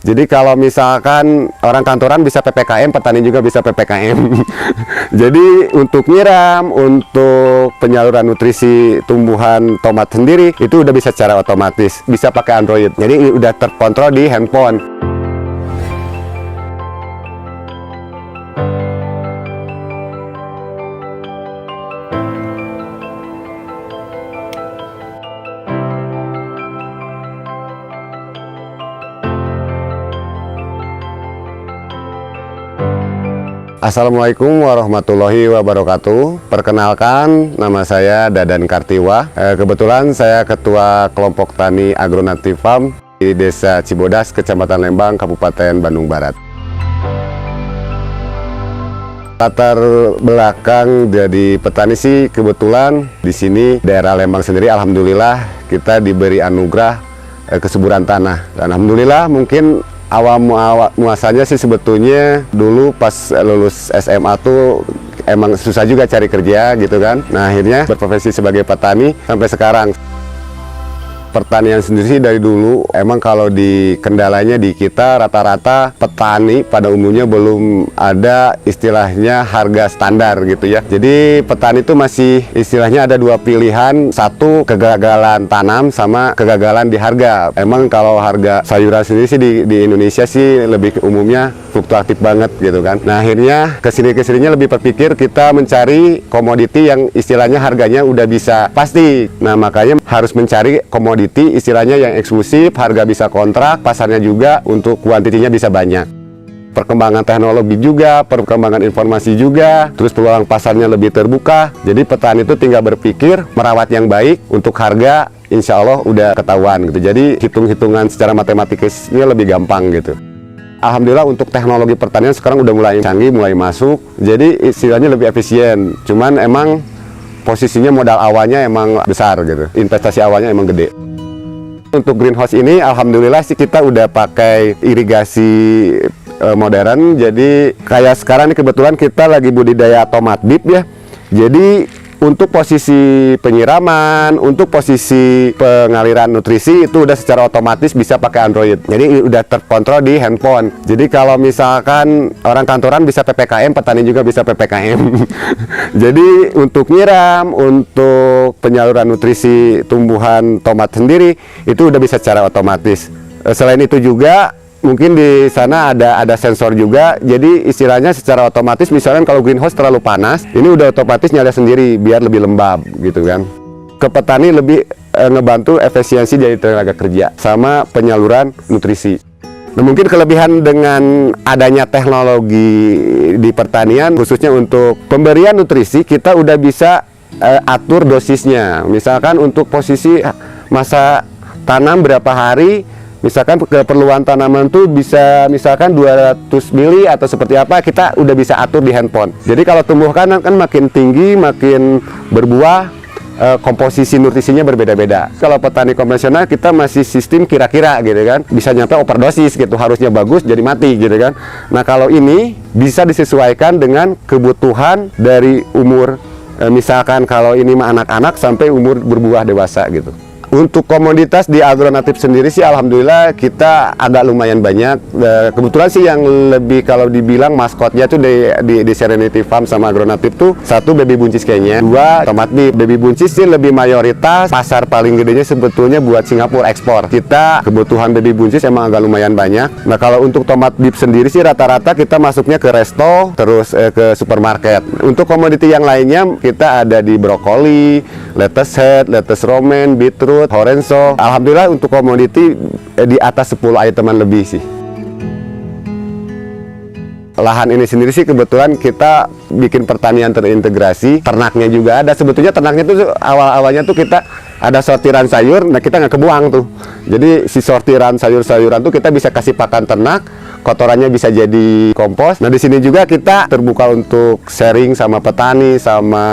Jadi kalau misalkan orang kantoran bisa PPKM, petani juga bisa PPKM. Jadi untuk nyiram, untuk penyaluran nutrisi tumbuhan tomat sendiri itu udah bisa secara otomatis, bisa pakai Android. Jadi udah terkontrol di handphone. Assalamualaikum warahmatullahi wabarakatuh. Perkenalkan, nama saya Dadan Kartiwa. Kebetulan saya Ketua Kelompok Tani Agronatif Farm di Desa Cibodas, Kecamatan Lembang, Kabupaten Bandung Barat. Latar belakang jadi petani sih kebetulan di sini daerah Lembang sendiri, alhamdulillah kita diberi anugerah kesuburan tanah. Dan alhamdulillah mungkin awal muasalnya sih sebetulnya dulu pas lulus SMA tuh emang susah juga cari kerja gitu kan. Nah akhirnya berprofesi sebagai petani sampai sekarang. Pertanian sendiri sih dari dulu emang kalau di kendalanya di kita rata-rata petani pada umumnya belum ada istilahnya harga standar gitu ya. Jadi petani itu masih istilahnya ada dua pilihan, satu kegagalan tanam sama kegagalan di harga. Emang kalau harga sayuran sendiri sih di Indonesia sih lebih umumnya fluktuatif banget gitu kan. Nah akhirnya kesininya lebih berpikir kita mencari komoditi yang istilahnya harganya udah bisa pasti. Nah makanya harus mencari komoditi istilahnya yang eksklusif, harga bisa kontrak, pasarnya juga untuk kuantitinya bisa banyak. Perkembangan teknologi juga, perkembangan informasi juga, terus peluang pasarnya lebih terbuka. Jadi petani itu tinggal berpikir, merawat yang baik, untuk harga insya Allah udah ketahuan gitu. Jadi hitung-hitungan secara matematikisnya lebih gampang gitu. Alhamdulillah untuk teknologi pertanian sekarang udah mulai canggih, mulai masuk. Jadi istilahnya lebih efisien. Cuman emang posisinya modal awalnya emang besar gitu. Investasi awalnya emang gede. Untuk greenhouse ini alhamdulillah sih kita udah pakai irigasi modern. Jadi kayak sekarang ini kebetulan kita lagi budidaya tomat bib ya. Jadi untuk posisi penyiraman, untuk posisi pengaliran nutrisi itu udah secara otomatis bisa pakai Android. Jadi udah terkontrol di handphone. Jadi kalau misalkan orang kantoran bisa PPKM, petani juga bisa PPKM. Jadi untuk nyiram, untuk penyaluran nutrisi tumbuhan tomat sendiri itu udah bisa secara otomatis. Selain itu juga mungkin di sana ada sensor juga, jadi istilahnya secara otomatis misalnya kalau greenhouse terlalu panas, ini udah otomatis nyala sendiri biar lebih lembab gitu kan. Ke petani lebih ngebantu efisiensi dari tenaga kerja sama penyaluran nutrisi. Nah, mungkin kelebihan dengan adanya teknologi di pertanian khususnya untuk pemberian nutrisi kita udah bisa atur dosisnya. Misalkan untuk posisi masa tanam berapa hari, misalkan keperluan tanaman tuh bisa misalkan 200 mili atau seperti apa, kita udah bisa atur di handphone. Jadi kalau tumbuhan kan makin tinggi, makin berbuah, komposisi nutrisinya berbeda-beda. Kalau petani konvensional kita masih sistem kira-kira gitu kan, bisa nyampe overdosis gitu, harusnya bagus jadi mati gitu kan. Nah kalau ini bisa disesuaikan dengan kebutuhan dari umur, misalkan kalau ini mah anak-anak sampai umur berbuah dewasa gitu. Untuk komoditas di Agronatif sendiri sih alhamdulillah kita agak lumayan banyak. Kebetulan sih yang lebih kalau dibilang maskotnya tuh di Serenity Farm sama Agronatif tuh satu baby buncis kayaknya, dua tomat bib. Baby buncis sih lebih mayoritas, pasar paling gedenya sebetulnya buat Singapura ekspor. Kita kebutuhan baby buncis emang agak lumayan banyak. Nah kalau untuk tomat bib sendiri sih rata-rata kita masuknya ke resto, terus ke supermarket. Untuk komoditi yang lainnya kita ada di brokoli, lettuce head, lettuce romaine, beetroot, horenzo. Alhamdulillah untuk komoditi di atas 10 iteman lebih sih. Lahan ini sendiri sih kebetulan kita bikin pertanian terintegrasi, ternaknya juga ada. Sebetulnya ternaknya tuh awal-awalnya tuh kita ada sortiran sayur, nah kita nggak kebuang tuh. Jadi si sortiran sayur-sayuran tuh kita bisa kasih pakan ternak, kotorannya bisa jadi kompos. Nah di sini juga kita terbuka untuk sharing sama petani, sama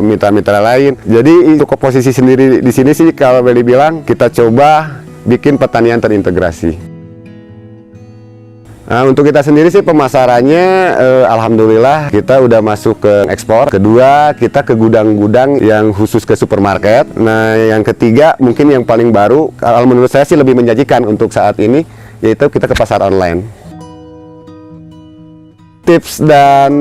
mitra-mitra lain. Jadi untuk posisi sendiri di sini sih kalau boleh bilang kita coba bikin pertanian terintegrasi. Nah, untuk kita sendiri sih pemasarannya alhamdulillah kita udah masuk ke ekspor. Kedua, kita ke gudang-gudang yang khusus ke supermarket. Nah, yang ketiga mungkin yang paling baru, kalau menurut saya sih lebih menjanjikan untuk saat ini, yaitu kita ke pasar online. Tips dan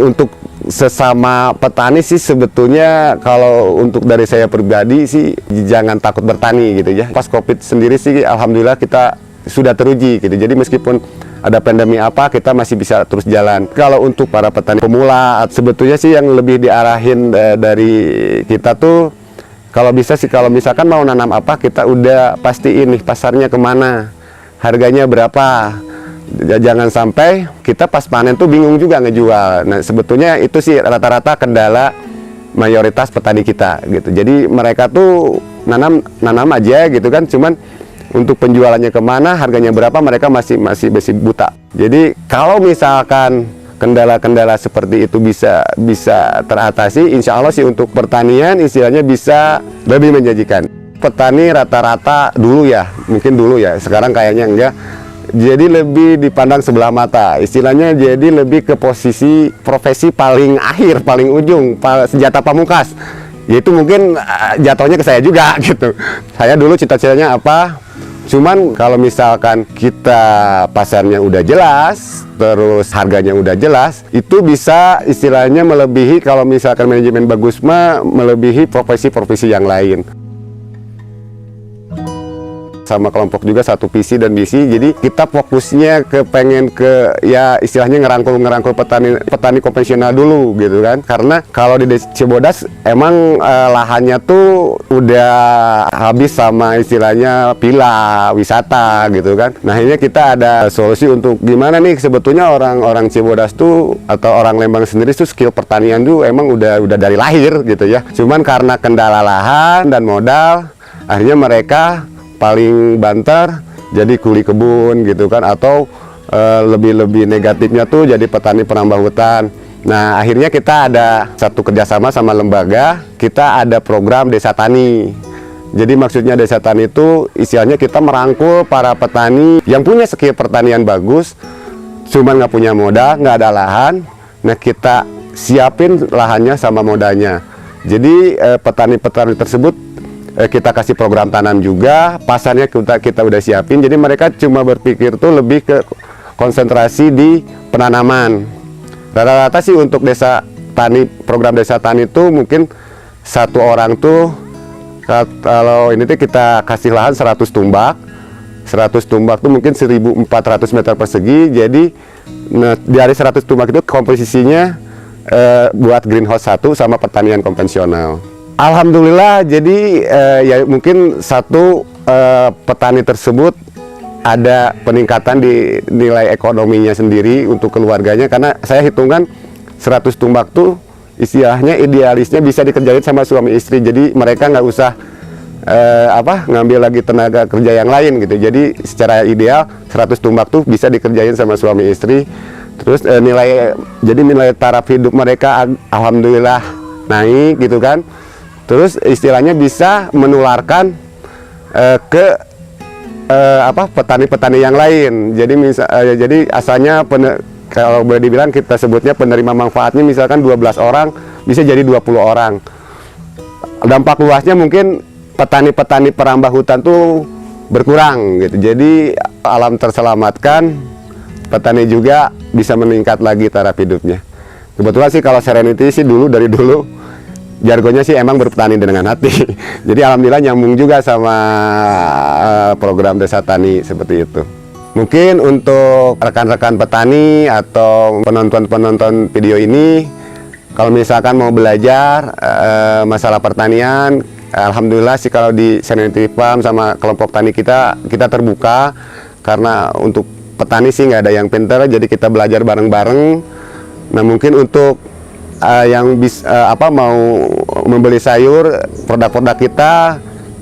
untuk sesama petani sih sebetulnya kalau untuk dari saya pribadi sih jangan takut bertani gitu ya. Pas COVID sendiri sih alhamdulillah kita sudah teruji gitu. Jadi meskipun ada pandemi apa kita masih bisa terus jalan. Kalau untuk para petani pemula sebetulnya sih yang lebih diarahin dari kita tuh kalau bisa sih kalau misalkan mau nanam apa kita udah pastiin nih pasarnya kemana, harganya berapa. Jangan sampai kita pas panen tuh bingung juga ngejual. Nah sebetulnya itu sih rata-rata kendala mayoritas petani kita gitu. Jadi mereka tuh nanam aja gitu kan, cuman untuk penjualannya kemana, harganya berapa mereka masih buta. Jadi kalau misalkan kendala-kendala seperti itu bisa teratasi, insya Allah sih untuk pertanian istilahnya bisa lebih menjanjikan. Petani rata-rata dulu ya, mungkin dulu ya, sekarang kayaknya enggak. Jadi lebih dipandang sebelah mata, istilahnya jadi lebih ke posisi profesi paling akhir, paling ujung, senjata pamungkas. Yaitu mungkin jatuhnya ke saya juga gitu. Saya dulu cita-citanya apa? Cuman kalau misalkan kita pasarnya udah jelas, terus harganya udah jelas, itu bisa istilahnya melebihi kalau misalkan manajemen bagus mah melebihi profesi-profesi yang lain. Sama kelompok juga satu visi dan misi, jadi kita fokusnya pengen ke ya istilahnya ngerangkul petani konvensional dulu gitu kan, karena kalau di Desa Cibodas emang lahannya tuh udah habis sama istilahnya villa wisata gitu kan. Nah ini kita ada solusi untuk gimana nih sebetulnya orang Cibodas tuh atau orang Lembang sendiri tuh skill pertanian tuh emang udah dari lahir gitu ya, cuman karena kendala lahan dan modal akhirnya mereka paling banter jadi kuli kebun gitu kan, atau lebih negatifnya tuh jadi petani penambah hutan. Nah akhirnya kita ada satu kerjasama sama lembaga, kita ada program Desa Tani. Jadi maksudnya Desa Tani itu istilahnya kita merangkul para petani yang punya skill pertanian bagus, cuman nggak punya modal, nggak ada lahan. Nah kita siapin lahannya sama modalnya. Jadi petani-petani tersebut kita kasih program tanam juga, pasarnya kita udah siapin, jadi mereka cuma berpikir tuh lebih ke konsentrasi di penanaman. Rata-rata sih untuk Desa Tani, program Desa Tani itu mungkin satu orang tuh kalau ini tuh kita kasih lahan 100 tumbak. 100 tumbak tuh mungkin 1.400 meter persegi, jadi dari 100 tumbak itu komposisinya buat greenhouse 1 sama pertanian konvensional. Alhamdulillah, jadi ya mungkin satu petani tersebut ada peningkatan di nilai ekonominya sendiri untuk keluarganya, karena saya hitungkan 100 tumbak tuh istilahnya idealisnya bisa dikerjain sama suami istri, jadi mereka nggak usah ngambil lagi tenaga kerja yang lain gitu. Jadi secara ideal 100 tumbak tuh bisa dikerjain sama suami istri. Terus nilai taraf hidup mereka alhamdulillah naik gitu kan. Terus istilahnya bisa menularkan ke petani-petani yang lain. Jadi jadi asalnya kalau boleh dibilang kita sebutnya penerima manfaatnya misalkan 12 orang bisa jadi 20 orang. Dampak luasnya mungkin petani-petani perambah hutan tuh berkurang gitu. Jadi alam terselamatkan, petani juga bisa meningkat lagi taraf hidupnya. Kebetulan sih kalau Serenity sih dari dulu jargonnya sih emang berpetani dengan hati. Jadi alhamdulillah nyambung juga sama program Desa Tani seperti itu. Mungkin untuk rekan-rekan petani atau penonton-penonton video ini, kalau misalkan mau belajar masalah pertanian, alhamdulillah sih kalau di Serenity Farm sama kelompok tani kita terbuka, karena untuk petani sih nggak ada yang pintar, jadi kita belajar bareng-bareng. Nah mungkin untuk yang mau membeli sayur, produk-produk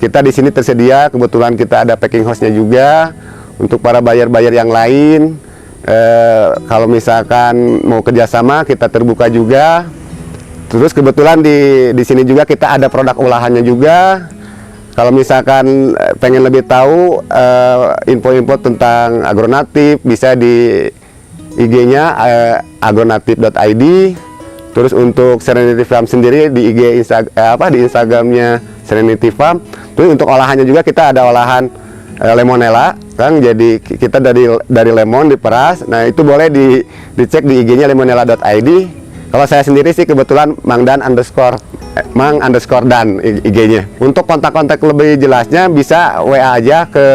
kita di sini tersedia. Kebetulan kita ada packing house-nya juga untuk para buyer-buyer yang lain. Kalau misalkan mau kerjasama, kita terbuka juga. Terus kebetulan di sini juga kita ada produk olahannya juga. Kalau misalkan pengen lebih tahu info-info tentang agronatif, bisa di IG-nya agronatif.id. Terus untuk Serenity Farm sendiri di di Instagramnya Serenity Farm. Terus untuk olahannya juga kita ada olahan lemonella, Kang. Jadi kita dari lemon diperas. Nah, itu boleh dicek di IG-nya lemonella.id. Kalau saya sendiri sih kebetulan Mang _Dan IG-nya. Untuk kontak-kontak lebih jelasnya bisa WA aja ke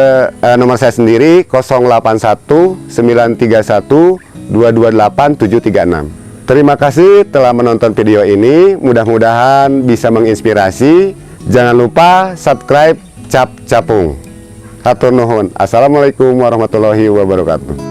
nomor saya sendiri 081 931 228 736. Terima kasih telah menonton video ini. Mudah-mudahan bisa menginspirasi. Jangan lupa subscribe Cap Capung. Hatur nuhun. Assalamualaikum warahmatullahi wabarakatuh.